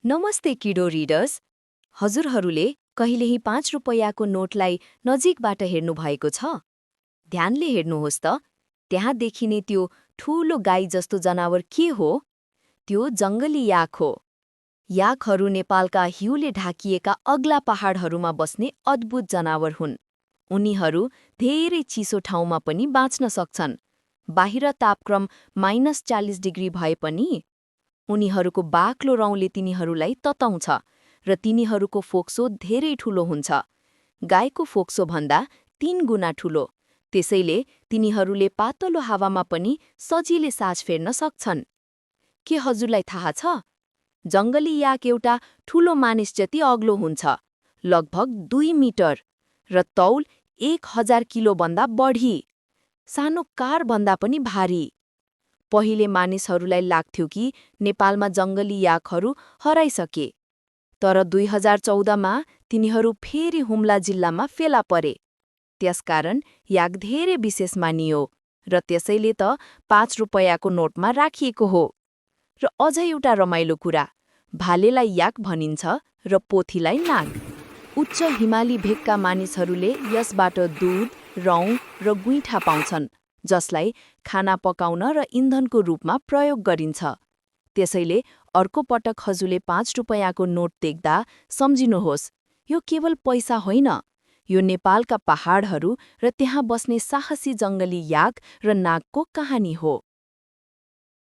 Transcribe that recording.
नमस्ते किडो रिडर्स। हजुरहरूले कहिलेही 5 रुपैयाँको नोटलाई नजिकबाट हेर्नुभएको छ? ध्यानले हेर्नुहोस् त, त्यहाँ देखिने त्यो ठूलो गाई जस्तो जनावर के हो? त्यो जङ्गली याक हो। याकहरू नेपालका हिउँले ढाकिएका अग्ला पहाडहरूमा बस्ने अद्भुत जनावर हुन्। उनीहरू धेरै चिसो ठाउँमा पनि बाँच्न सक्छन्। बाहिर तापक्रम -40 डिग्री भए पनि उनीहरूको बाक्लो रौँले तिनीहरूलाई तताउँछ र तिनीहरूको फोक्सो धेरै ठूलो हुन्छ। गाईको फोक्सोभन्दा 3 गुणा ठूलो। त्यसैले तिनीहरूले पातलो हावामा पनि सजिलै सास फेर्न सक्छन्। के हजुरलाई थाहा छ? जङ्गली याक एउटा ठूलो मानिस जति अग्लो हुन्छ, लगभग 2 मिटर, र तौल 1000 किलोभन्दा बढी। सानो कारभन्दा पनि भारी। पहिले मानिसहरूलाई लाग्थ्यो कि नेपालमा जङ्गली याकहरू हराइसके। तर 2014मा तिनीहरू फेरि हुम्ला जिल्लामा फेला परे। त्यसकारण याक धेरै विशेष मानियो र त्यसैले त 5 रुपैयाँको नोटमा राखिएको हो। र अझ एउटा रमाइलो कुरा, भालेलाई याक भनिन्छ र पोथीलाई नाग। उच्च हिमाली भेगका मानिसहरूले यसबाट दुध, रौँ र गुइठा पाउँछन्, जसलाई खाना पकाउन र इन्धनको रूपमा प्रयोग गरिन्छ। त्यसैले अर्को पटक हजुरले 5 रुपैयाँको नोट देख्दा सम्झिनुहोस्, यो केवल पैसा होइन, यो नेपालका पहाडहरू र त्यहाँ बस्ने साहसी जङ्गली याक र नागको कहानी हो।